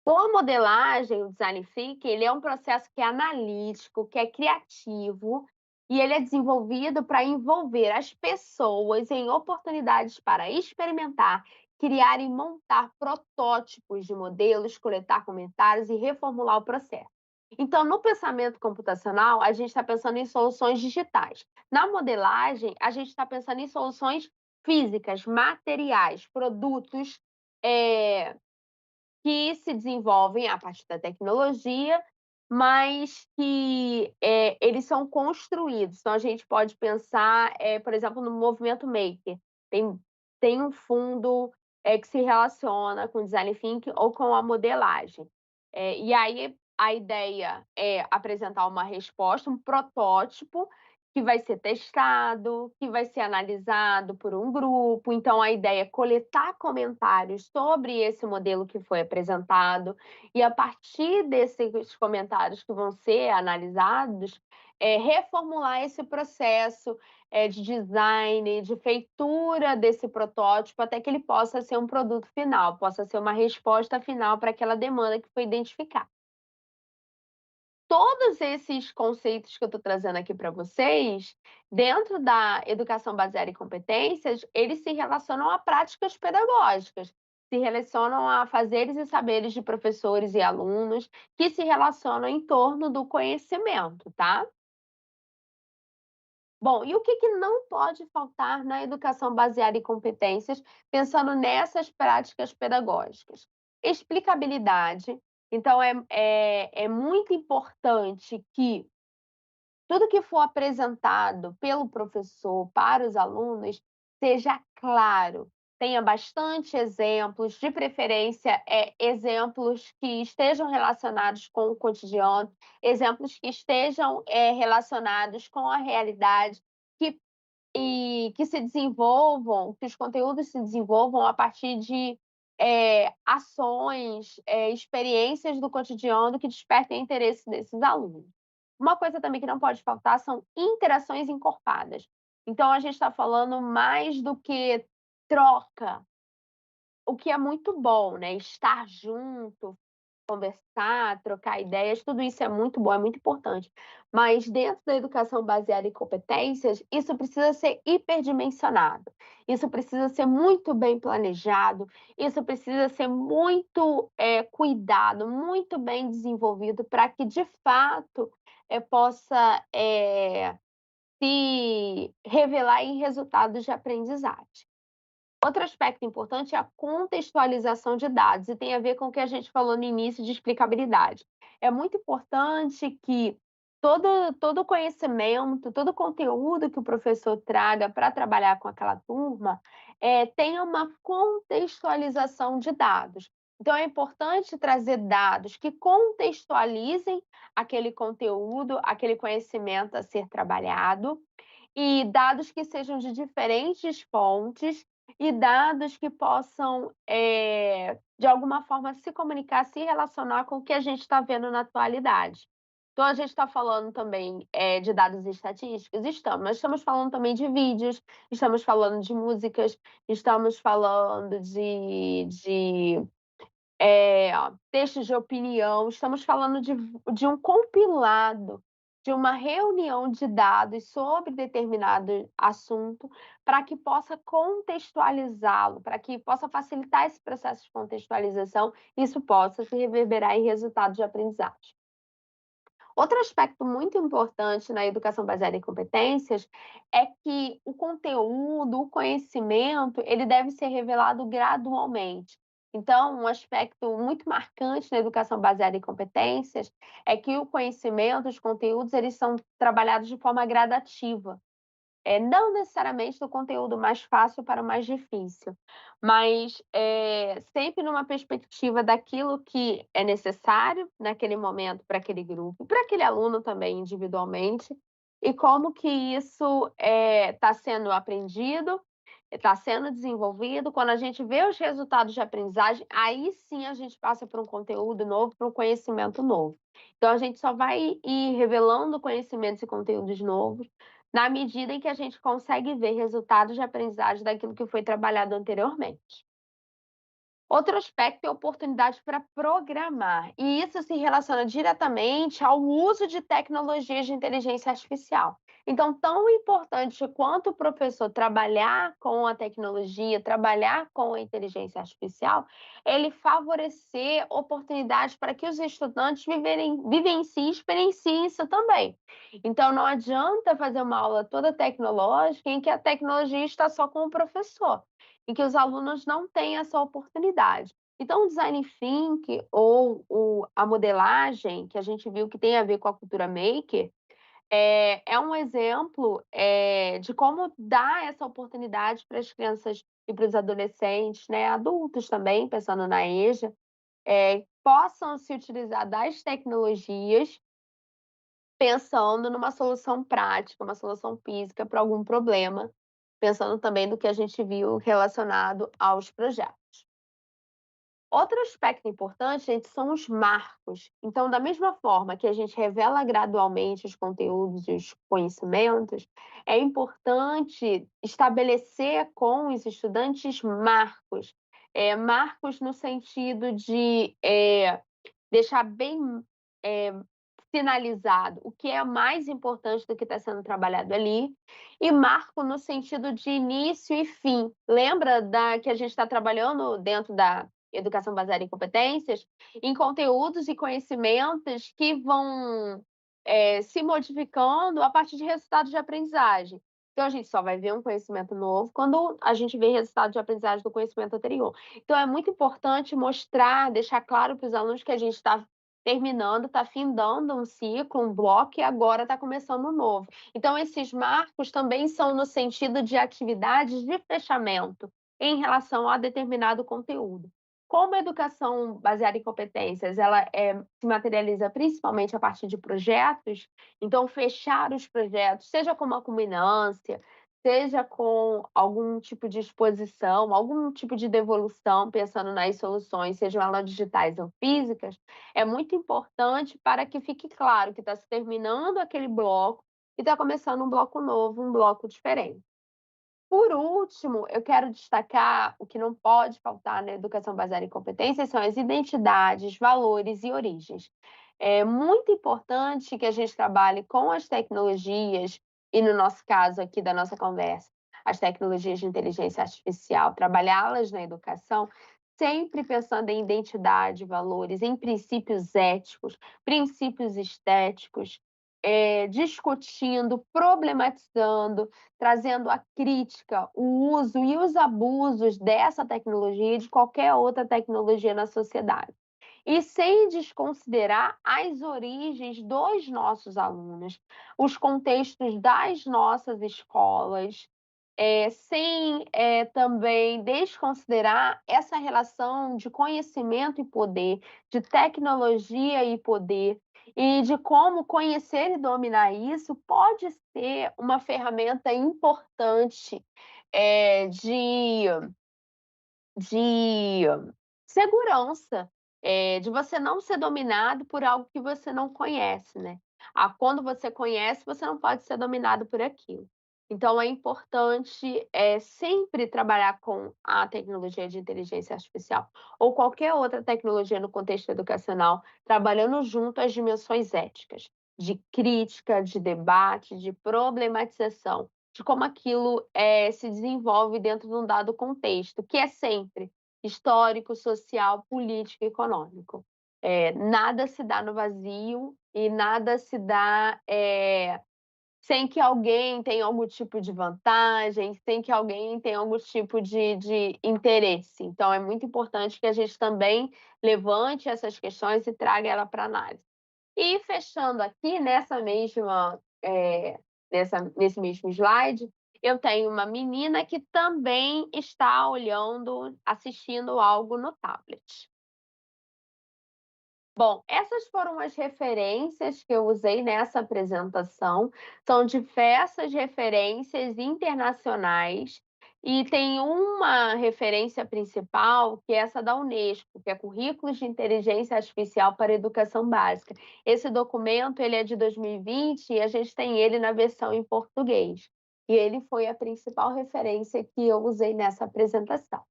Com a modelagem, o design thinking, ele é um processo que é analítico, que é criativo, e ele é desenvolvido para envolver as pessoas em oportunidades para experimentar, criar e montar protótipos de modelos, coletar comentários e reformular o processo. Então, no pensamento computacional, a gente está pensando em soluções digitais. Na modelagem, a gente está pensando em soluções físicas, materiais, produtos, eh, que se desenvolvem a partir da tecnologia, mas que, eles são construídos. Então a gente pode pensar, por exemplo, no movimento maker. Tem tem um fundo, que se relaciona com design thinking ou com a modelagem. E aí a ideia é apresentar uma resposta, um protótipo que vai ser testado, que vai ser analisado por um grupo. Então, a ideia é coletar comentários sobre esse modelo que foi apresentado, e a partir desses comentários que vão ser analisados, reformular esse processo de design, de feitura desse protótipo, até que ele possa ser um produto final, possa ser uma resposta final para aquela demanda que foi identificada. Todos esses conceitos que eu estou trazendo aqui para vocês, dentro da educação baseada em competências, eles se relacionam a práticas pedagógicas, se relacionam a fazeres e saberes de professores e alunos, que se relacionam em torno do conhecimento, tá? Bom, e o que não pode faltar na educação baseada em competências, pensando nessas práticas pedagógicas? Explicabilidade. Então, é muito importante que tudo que for apresentado pelo professor para os alunos seja claro, tenha bastante exemplos, de preferência, exemplos que estejam relacionados com o cotidiano, exemplos que estejam, relacionados com a realidade, que que se desenvolvam, que os conteúdos se desenvolvam a partir de, ações, experiências do cotidiano que despertem interesse desses alunos. Uma coisa também que não pode faltar são interações encorpadas. Então a gente está falando mais do que troca, o que é muito bom, né, estar junto, conversar, trocar ideias, tudo isso é muito bom, é muito importante. Mas dentro da educação baseada em competências, isso precisa ser hiperdimensionado, isso precisa ser muito bem planejado, isso precisa ser muito, cuidado, muito bem desenvolvido para que, de fato, possa, se revelar em resultados de aprendizagem. Outro aspecto importante é a contextualização de dados, e tem a ver com o que a gente falou no início de explicabilidade. É muito importante que todo conhecimento, todo conteúdo que o professor traga para trabalhar com aquela turma, tenha uma contextualização de dados. Então é importante trazer dados que contextualizem aquele conteúdo, aquele conhecimento a ser trabalhado, e dados que sejam de diferentes fontes e dados que possam, de alguma forma, se comunicar, se relacionar com o que a gente está vendo na atualidade. Então, a gente está falando também, de dados estatísticos? Estamos, mas estamos falando também de vídeos, estamos falando de músicas, estamos falando textos de opinião, estamos falando de um compilado, de uma reunião de dados sobre determinado assunto, para que possa contextualizá-lo, para que possa facilitar esse processo de contextualização, e isso possa se reverberar em resultados de aprendizagem. Outro aspecto muito importante na educação baseada em competências é que o conteúdo, o conhecimento, ele deve ser revelado gradualmente. Então, um aspecto muito marcante na educação baseada em competências é que o conhecimento, os conteúdos, eles são trabalhados de forma gradativa. Não necessariamente do conteúdo mais fácil para o mais difícil, mas, sempre numa perspectiva daquilo que é necessário naquele momento para aquele grupo, para aquele aluno também individualmente, e como que isso, está sendo aprendido, está sendo desenvolvido. Quando a gente vê os resultados de aprendizagem, aí sim a gente passa para um conteúdo novo, para um conhecimento novo. Então a gente só vai ir revelando conhecimentos e conteúdos novos na medida em que a gente consegue ver resultados de aprendizagem daquilo que foi trabalhado anteriormente. Outro aspecto é oportunidade para programar, e isso se relaciona diretamente ao uso de tecnologias de inteligência artificial. Então, tão importante quanto o professor trabalhar com a tecnologia, trabalhar com a inteligência artificial, ele favorecer oportunidades para que os estudantes vivenciem e experienciem isso também. Então, não adianta fazer uma aula toda tecnológica em que a tecnologia está só com o professor, em que os alunos não têm essa oportunidade. Então, o design thinking ou a modelagem, que a gente viu que tem a ver com a cultura maker, é um exemplo, de como dar essa oportunidade para as crianças e para os adolescentes, né, adultos também, pensando na EJA, possam se utilizar das tecnologias pensando numa solução prática, uma solução física para algum problema, pensando também no que a gente viu relacionado aos projetos. Outro aspecto importante, gente, são os marcos. Então, da mesma forma que a gente revela gradualmente os conteúdos e os conhecimentos, é importante estabelecer com os estudantes marcos. Marcos no sentido de deixar bem eh, sinalizado o que é mais importante do que está sendo trabalhado ali, e marco no sentido de início e fim. Lembra da que a gente está trabalhando dentro da educação baseada em competências, em conteúdos e conhecimentos que vão se modificando a partir de resultados de aprendizagem. Então, a gente só vai ver um conhecimento novo quando a gente vê resultado de aprendizagem do conhecimento anterior. Então, é muito importante mostrar, deixar claro para os alunos que a gente está terminando, está findando um ciclo, um bloco, e agora está começando um novo. Então, esses marcos também são no sentido de atividades de fechamento em relação a determinado conteúdo. Como a educação baseada em competências, ela se materializa principalmente a partir de projetos, então fechar os projetos, seja com uma culminância, seja com algum tipo de exposição, algum tipo de devolução, pensando nas soluções, sejam elas digitais ou físicas, é muito importante para que fique claro que está se terminando aquele bloco e está começando um bloco novo, um bloco diferente. Por último, eu quero destacar o que não pode faltar na educação baseada em competências são as identidades, valores e origens. É muito importante que a gente trabalhe com as tecnologias, e no nosso caso aqui da nossa conversa, as tecnologias de inteligência artificial, trabalhá-las na educação, sempre pensando em identidade, valores, em princípios éticos, princípios estéticos, discutindo, problematizando, trazendo a crítica, o uso e os abusos dessa tecnologia e de qualquer outra tecnologia na sociedade. E sem desconsiderar as origens dos nossos alunos, os contextos das nossas escolas, sem também desconsiderar essa relação de conhecimento e poder, de tecnologia e poder, e de como conhecer e dominar isso pode ser uma ferramenta importante, de segurança, de você não ser dominado por algo que você não conhece, né. Quando você conhece, você não pode ser dominado por aquilo. Então é importante, sempre trabalhar com a tecnologia de inteligência artificial ou qualquer outra tecnologia no contexto educacional, trabalhando junto às dimensões éticas, de crítica, de debate, de problematização, de como aquilo, se desenvolve dentro de um dado contexto, que é sempre histórico, social, político e econômico. Nada se dá no vazio e nada se dá, sem que alguém tenha algum tipo de vantagem, sem que alguém tenha algum tipo de interesse. Então é muito importante que a gente também levante essas questões e traga ela para análise. E fechando aqui nesse mesmo slide, eu tenho uma menina que também está olhando, assistindo algo no tablet. Bom, essas foram as referências que eu usei nessa apresentação. São diversas referências internacionais e tem uma referência principal, que é essa da Unesco, que é Currículos de Inteligência Artificial para a Educação Básica. Esse documento, ele é de 2020 e a gente tem ele na versão em português. E ele foi a principal referência que eu usei nessa apresentação.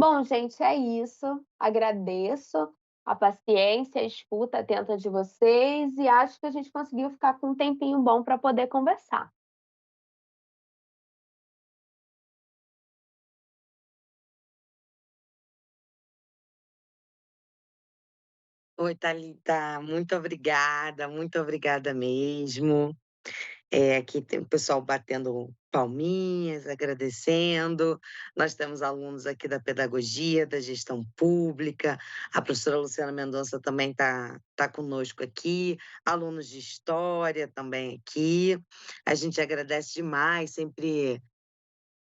Bom, gente, é isso. Agradeço a paciência, a escuta atenta de vocês e acho que a gente conseguiu ficar com um tempinho bom para poder conversar. Oi, Thalita, muito obrigada mesmo. Aqui tem o pessoal batendo palminhas, agradecendo. Nós temos alunos aqui da pedagogia, da gestão pública. A professora Luciana Mendonça também tá conosco aqui. Alunos de história também aqui. A gente agradece demais, sempre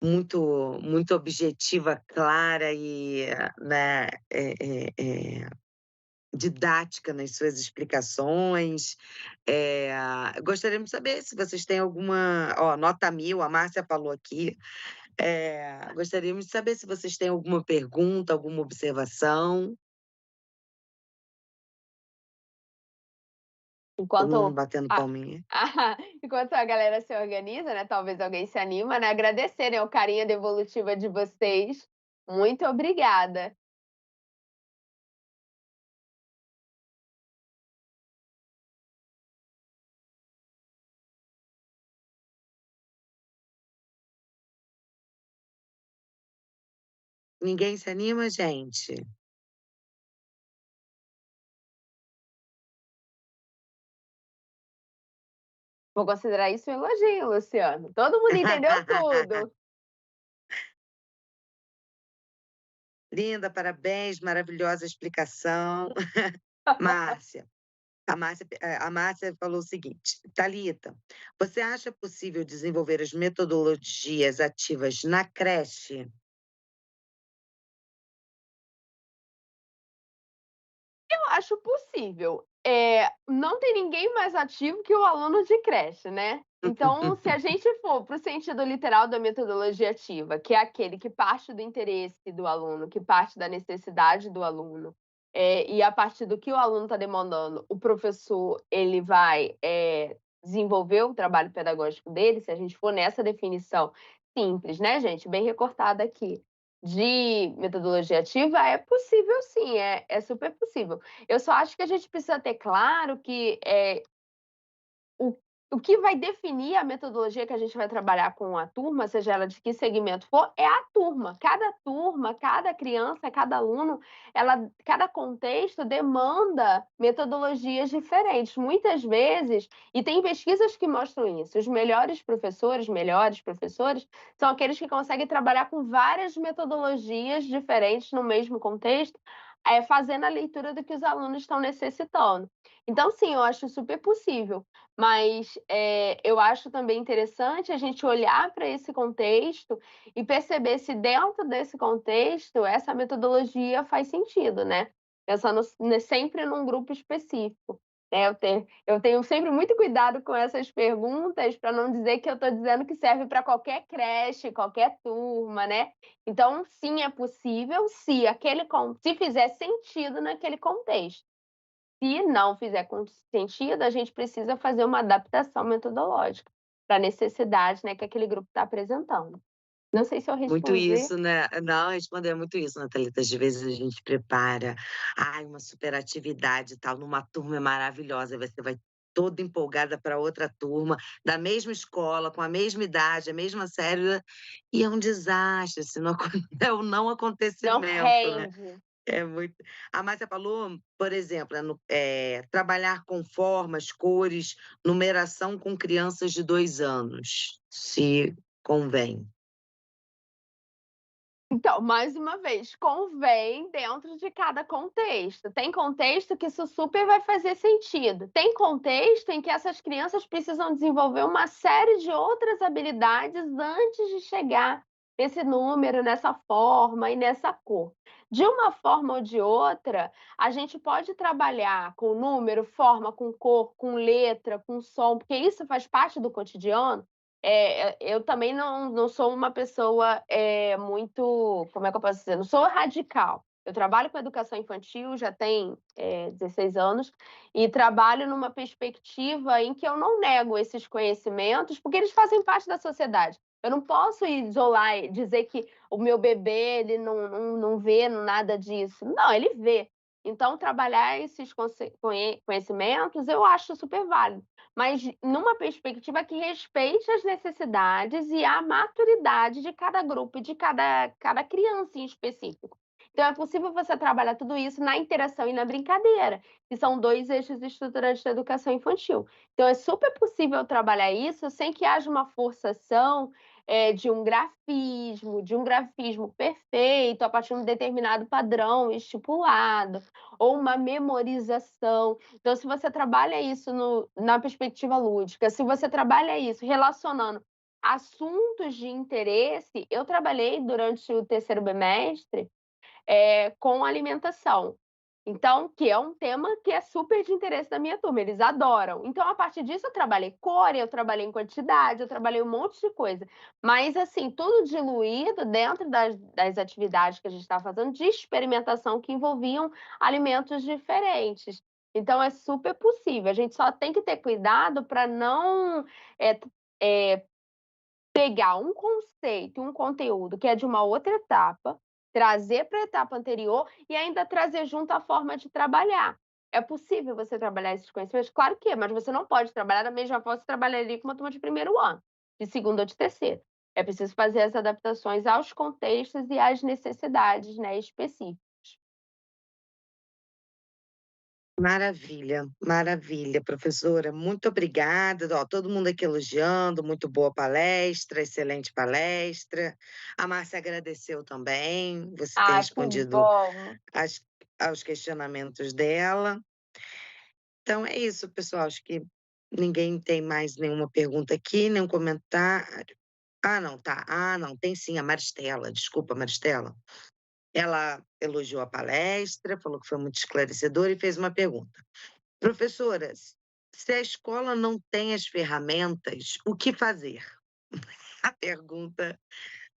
muito objetiva, clara e, né, didática nas suas explicações. Gostaríamos de saber se vocês têm alguma, ó, nota 1000, a Márcia falou aqui. Gostaríamos de saber se vocês têm alguma pergunta, alguma observação. Todo mundo Enquanto batendo a palminha. enquanto a galera se organiza, né, talvez alguém se anima, né, agradecer, né, o carinho devolutiva de vocês. Muito obrigada. Ninguém se anima, gente? Vou considerar isso um elogio, Luciano. Todo mundo entendeu tudo. Linda, parabéns, maravilhosa explicação. Márcia, a Márcia falou o seguinte: Thalita, você acha possível desenvolver as metodologias ativas na creche? Eu acho possível. Não tem ninguém mais ativo que o aluno de creche, né. Então, se a gente for para o sentido literal da metodologia ativa, que é aquele que parte do interesse do aluno, que parte da necessidade do aluno, e a partir do que o aluno está demandando, o professor ele vai, desenvolver o trabalho pedagógico dele, se a gente for nessa definição simples, né, gente, bem recortada aqui, de metodologia ativa, é possível sim, é super possível. Eu só acho que a gente precisa ter claro que, o o que vai definir a metodologia que a gente vai trabalhar com a turma, seja ela de que segmento for, é a turma, cada criança, cada aluno, cada contexto demanda metodologias diferentes. Muitas vezes, e tem pesquisas que mostram isso, os melhores professores, são aqueles que conseguem trabalhar com várias metodologias diferentes no mesmo contexto, fazendo a leitura do que os alunos estão necessitando. Então sim, eu acho super possível. Mas, eu acho também interessante a gente olhar para esse contexto e perceber se dentro desse contexto essa metodologia faz sentido, né. Pensando sempre num grupo específico, né. Eu tenho sempre muito cuidado com essas perguntas para não dizer que eu estou dizendo que serve para qualquer creche, qualquer turma, né. Então sim, é possível se fizer sentido naquele contexto. Se não fizer sentido, a gente precisa fazer uma adaptação metodológica para a necessidade, né, que aquele grupo está apresentando. Não sei se eu Muito respondi. isso, né? Não, responder muito isso, né, Thalita? Às vezes a gente prepara, ai, uma super atividade e tal, numa turma é maravilhosa, aí você vai toda empolgada para outra turma, da mesma escola, com a mesma idade, a mesma série, e é um desastre, assim, não, é o não Não acontecimento, né? rende. É muito. A Márcia falou, por exemplo, trabalhar com formas, cores, numeração com crianças de 2 anos, se convém. Então, mais uma vez, convém dentro de cada contexto. Tem contexto que isso super vai fazer sentido. Tem contexto em que essas crianças precisam desenvolver uma série de outras habilidades antes de chegar nesse número, nessa forma e nessa cor. De uma forma ou de outra, a gente pode trabalhar com número, forma, com cor, com letra, com som, porque isso faz parte do cotidiano. Eu também não sou uma pessoa, muito, como é que eu posso dizer? Não sou radical. Eu trabalho com educação infantil já tem, 16 anos, e trabalho numa perspectiva em que eu não nego esses conhecimentos, porque eles fazem parte da sociedade. Eu não posso isolar e dizer que o meu bebê ele não vê nada disso. Não, ele vê. Então trabalhar esses conhecimentos eu acho super válido, mas numa perspectiva que respeite as necessidades e a maturidade de cada grupo e de cada criança em específico. Então é possível você trabalhar tudo isso na interação e na brincadeira, que são 2 eixos estruturantes da educação infantil. Então é super possível trabalhar isso sem que haja uma forçação, de um grafismo perfeito, a partir de um determinado padrão estipulado, ou uma memorização. Então se você trabalha isso na perspectiva lúdica, se você trabalha isso relacionando assuntos de interesse, eu trabalhei durante o terceiro bimestre com alimentação. Então, que é um tema que é super de interesse da minha turma, eles adoram. Então, a partir disso, eu trabalhei cor, eu trabalhei em quantidade, eu trabalhei um monte de coisa. Mas, assim, tudo diluído dentro das atividades que a gente estava fazendo de experimentação que envolviam alimentos diferentes. Então, é super possível. A gente só tem que ter cuidado para não eh, eh, pegar um conceito, um conteúdo que é de uma outra etapa, trazer para a etapa anterior e ainda trazer junto a forma de trabalhar. É possível você trabalhar esses conhecimentos? Claro que é, mas você não pode trabalhar da mesma forma que você trabalharia com uma turma de primeiro ano, de segundo ou de terceiro. É preciso fazer as adaptações aos contextos e às necessidades, né, específicas. Maravilha, maravilha, professora. Muito obrigada. Ó, todo mundo aqui elogiando, muito boa palestra, excelente palestra. A Márcia agradeceu também, você ter Ai, que respondido bom. às aos questionamentos dela. Então é isso, pessoal, acho que ninguém tem mais nenhuma pergunta aqui, nenhum comentário. Ah, não, tá. Ah, não, tem sim, a Maristela, desculpa, Maristela. Ela elogiou a palestra, falou que foi muito esclarecedora e fez uma pergunta. Professoras, se a escola não tem as ferramentas, o que fazer? A pergunta,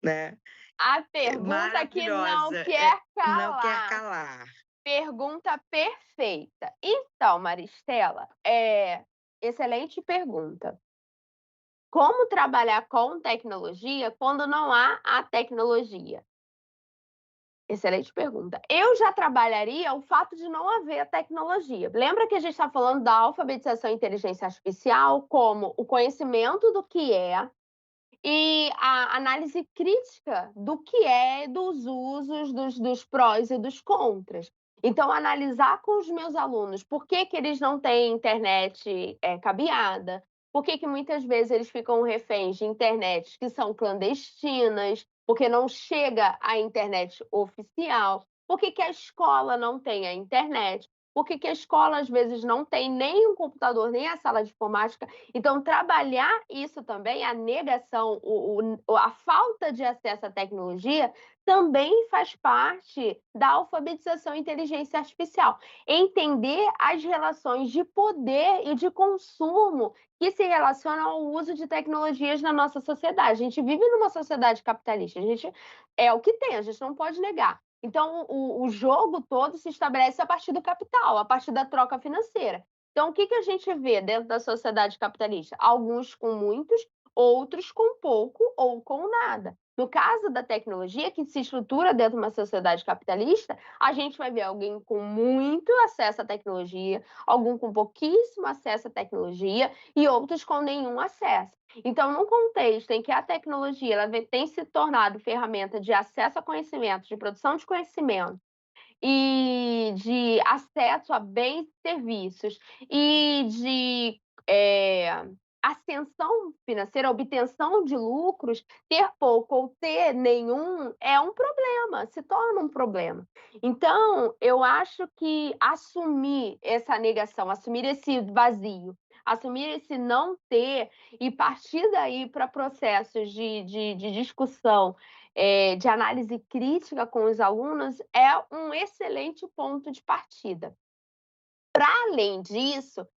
né, A é pergunta que não maravilhosa, quer não quer calar. calar. Pergunta perfeita. Então, Maristela, excelente pergunta. Como trabalhar com tecnologia quando não há a tecnologia? Excelente pergunta. Eu já trabalharia o fato de não haver a tecnologia. Lembra que a gente está falando da alfabetização e inteligência artificial como o conhecimento do que é e a análise crítica do que é, dos usos, dos prós e dos contras. Então, analisar com os meus alunos por que que eles não têm internet, cabeada, por que que muitas vezes eles ficam reféns de internets que são clandestinas, porque não chega a internet oficial, por que que a escola não tem a internet, por que que a escola às vezes não tem nem um computador, nem a sala de informática. Então, trabalhar isso também, a negação, a falta de acesso à tecnologia, também faz parte da alfabetização e inteligência artificial. Entender as relações de poder e de consumo que se relacionam ao uso de tecnologias na nossa sociedade. A gente vive numa sociedade capitalista, a gente é o que tem, a gente não pode negar. Então, o jogo todo se estabelece a partir do capital, a partir da troca financeira. Então, o que que a gente vê dentro da sociedade capitalista? Alguns com muitos, outros com pouco ou com nada. No caso da tecnologia, que se estrutura dentro de uma sociedade capitalista, a gente vai ver alguém com muito acesso à tecnologia, algum com pouquíssimo acesso à tecnologia e outros com nenhum acesso. Então, num contexto em que a tecnologia tem se tornado ferramenta de acesso a conhecimento, de produção de conhecimento, e de acesso a bens e serviços e de, ascensão financeira, obtenção de lucros, ter pouco ou ter nenhum é um problema, se torna um problema. Então, eu acho que assumir essa negação, assumir esse vazio, assumir esse não ter e partir daí para processos de discussão de análise crítica com os alunos é um excelente ponto de partida. Para além disso,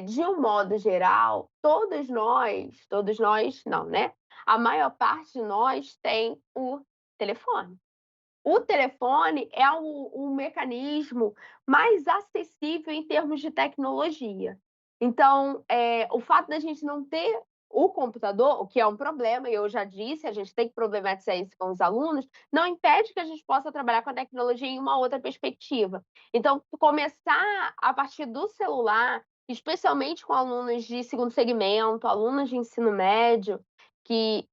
de um modo geral, todos nós não, né? A maior parte de nós tem o telefone. O telefone é o mecanismo mais acessível em termos de tecnologia. Então, o fato da gente não ter o computador, o que é um problema, e eu já disse, a gente tem que problematizar isso com os alunos, não impede que a gente possa trabalhar com a tecnologia em uma outra perspectiva. Então, começar a partir do celular, especialmente com alunos de segundo segmento, alunos de ensino médio, que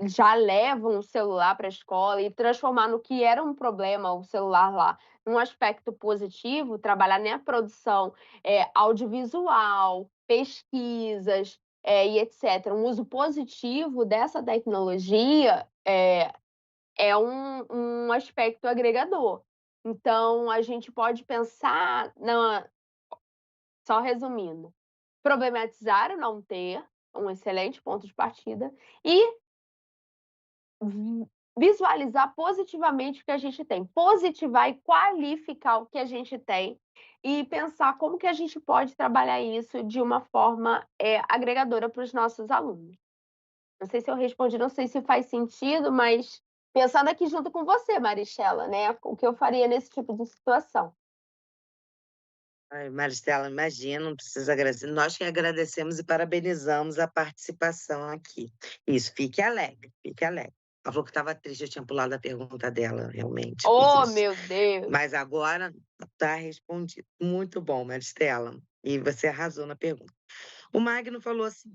já levam o celular para a escola e transformar no que era um problema o celular lá, num aspecto positivo, trabalhar na produção, audiovisual, pesquisas, e etc. Um uso positivo dessa tecnologia é um aspecto agregador. Então, a gente pode pensar na só resumindo, problematizar o não ter, um excelente ponto de partida, e visualizar positivamente o que a gente tem, positivar e qualificar o que a gente tem e pensar como que a gente pode trabalhar isso de uma forma, agregadora para os nossos alunos. Não sei se eu respondi, não sei se faz sentido, mas pensando aqui junto com você, Maristela, né, o que eu faria nesse tipo de situação. Ai, Maristela, imagina, não precisa agradecer. Nós que agradecemos e parabenizamos a participação aqui. Isso, fique alegre, fique alegre. Ela falou que estava triste, eu tinha pulado a pergunta dela, realmente, Oh, isso. meu Deus! Mas agora está respondido. Muito bom, Maristela. E você arrasou na pergunta. O Magno falou assim: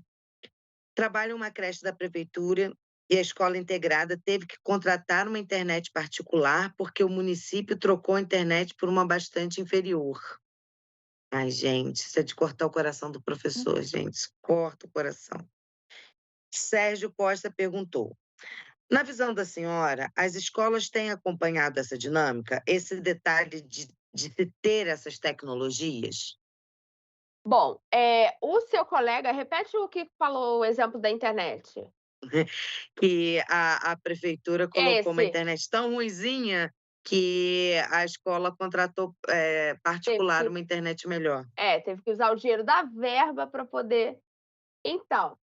trabalha em uma creche da prefeitura e a escola integrada teve que contratar uma internet particular porque o município trocou a internet por uma bastante inferior. Ai, gente, isso é de cortar o coração do professor, gente. Corta o coração. Sérgio Costa perguntou: na visão da senhora, as escolas têm acompanhado essa dinâmica, esse detalhe de se ter essas tecnologias? Bom, o seu colega repete o que falou o exemplo da internet. Que a prefeitura colocou uma Esse, internet tão ruinzinha que a escola contratou, teve particular que uma internet melhor. teve que usar o dinheiro da verba para poder. Então,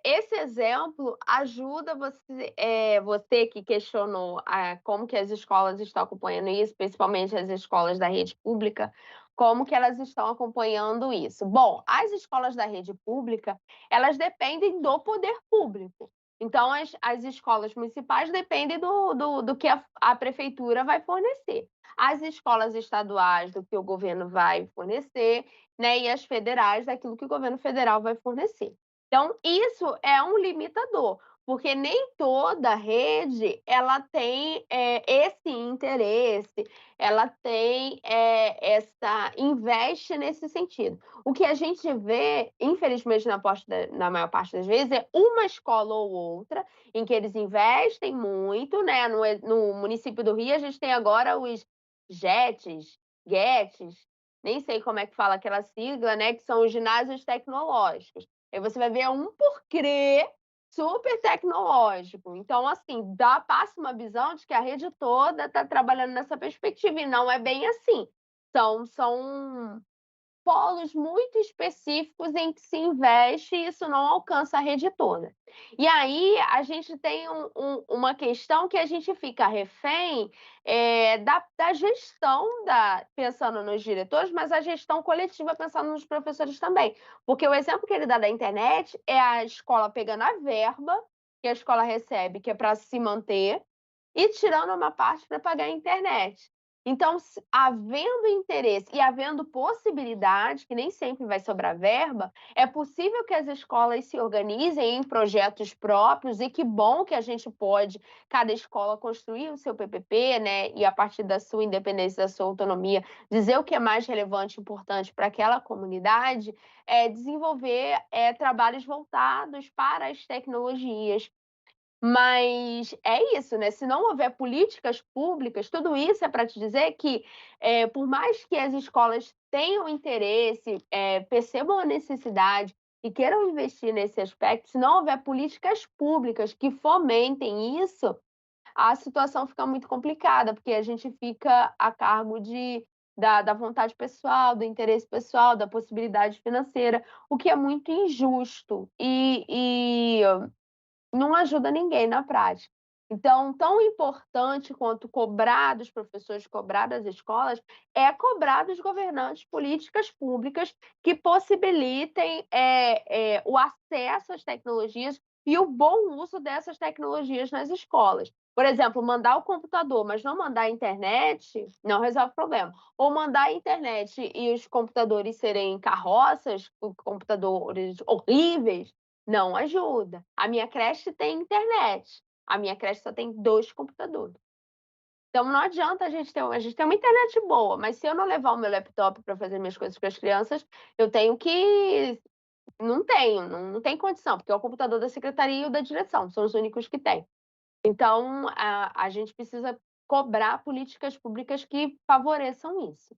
esse exemplo ajuda você, você que questionou como que as escolas estão acompanhando isso, principalmente as escolas da rede pública, como que elas estão acompanhando isso. Bom, as escolas da rede pública, elas dependem do poder público. Então, as escolas municipais dependem do que a prefeitura vai fornecer. As escolas estaduais, do que o governo vai fornecer, né, e as federais, daquilo que o governo federal vai fornecer. Então, isso é um limitador, porque nem toda rede ela tem, esse interesse, ela tem, essa investe nesse sentido. O que a gente vê, infelizmente, na maior parte das vezes, é uma escola ou outra em que eles investem muito, né, no município do Rio, a gente tem agora os GETs, nem sei como é que fala aquela sigla, né, que são os ginásios tecnológicos. Aí você vai ver um porquê super tecnológico. Então, assim, passa uma visão de que a rede toda está trabalhando nessa perspectiva, e não é bem assim. São polos muito específicos em que se investe e isso não alcança a rede toda. E aí a gente tem uma questão que a gente fica refém, da gestão pensando nos diretores, mas a gestão coletiva pensando nos professores também. Porque o exemplo que ele dá da internet é a escola pegando a verba que a escola recebe, que é para se manter, e tirando uma parte para pagar a internet. Então, havendo interesse e havendo possibilidade, que nem sempre vai sobrar verba, é possível que as escolas se organizem em projetos próprios, e que bom que a gente pode, cada escola, construir o seu PPP, né? E a partir da sua independência, da sua autonomia, dizer o que é mais relevante e importante para aquela comunidade, desenvolver trabalhos voltados para as tecnologias. Mas é isso, né, se não houver políticas públicas, tudo isso é para te dizer que, por mais que as escolas tenham interesse, percebam a necessidade e queiram investir nesse aspecto, se não houver políticas públicas que fomentem isso, a situação fica muito complicada, porque a gente fica a cargo da vontade pessoal, do interesse pessoal, da possibilidade financeira, o que é muito injusto e não ajuda ninguém na prática. Então, tão importante quanto cobrar dos professores, cobrar das escolas, é cobrar dos governantes políticas públicas que possibilitem, o acesso às tecnologias e o bom uso dessas tecnologias nas escolas. Por exemplo, mandar o computador, mas não mandar a internet, não resolve o problema. Ou mandar a internet e os computadores serem carroças, computadores horríveis, não ajuda. A minha creche tem internet. A minha creche só tem 2 computadores. Então não adianta a gente ter uma internet boa, mas se eu não levar o meu laptop para fazer minhas coisas com as crianças, eu tenho que não tem condição, porque é o computador da secretaria e o da direção, são os únicos que têm. Então a gente precisa cobrar políticas públicas que favoreçam isso.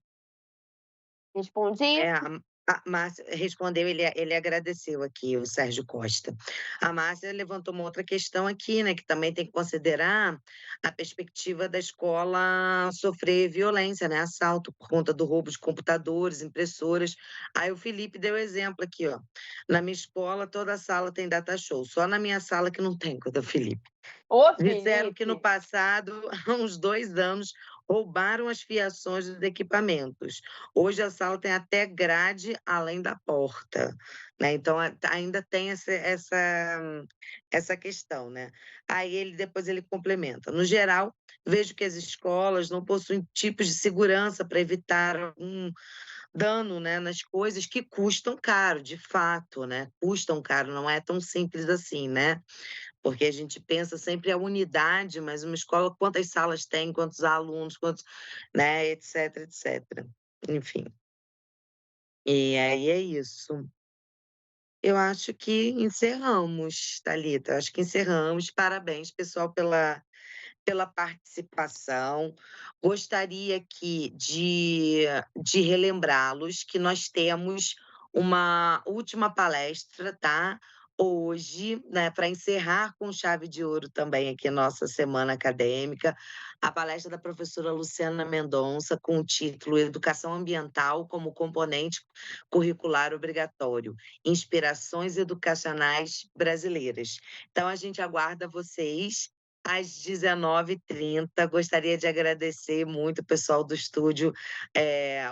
Respondi? É, a Márcia respondeu, ele agradeceu aqui, o Sérgio Costa. A Márcia levantou uma outra questão aqui, né, que também tem que considerar a perspectiva da escola sofrer violência, né, assalto por conta do roubo de computadores, impressoras. Aí o Felipe deu exemplo aqui, ó: "Na minha escola toda sala tem data show, só na minha sala que não tem", conta o Felipe. Ô Disseram que no Felipe, passado, há uns 2 anos, roubaram as fiações dos equipamentos. Hoje a sala tem até grade além da porta, né, então ainda tem essa questão, né. Aí ele depois ele complementa: "No geral, vejo que as escolas não possuem tipos de segurança para evitar algum dano, né, nas coisas que custam caro, de fato, né, custam caro, não é tão simples assim, né". Porque a gente pensa sempre a unidade, mas uma escola quantas salas tem, quantos alunos, quantos, né, etc, etc. Enfim, e aí é isso. Eu acho que encerramos, Thalita, acho que encerramos. Parabéns, pessoal, pela participação. Gostaria aqui de relembrá-los que nós temos uma última palestra, tá? Hoje, né, para encerrar com chave de ouro também aqui nossa semana acadêmica, a palestra da professora Luciana Mendonça, com o título Educação Ambiental como componente curricular obrigatório, inspirações educacionais brasileiras. Então a gente aguarda vocês às 19h30. Gostaria de agradecer muito o pessoal do estúdio,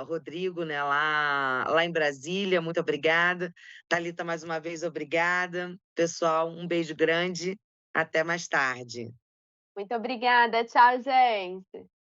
o Rodrigo, né, lá em Brasília, muito obrigada. Thalita, mais uma vez, obrigada. Pessoal, um beijo grande, até mais tarde. muito obrigada. Tchau, gente.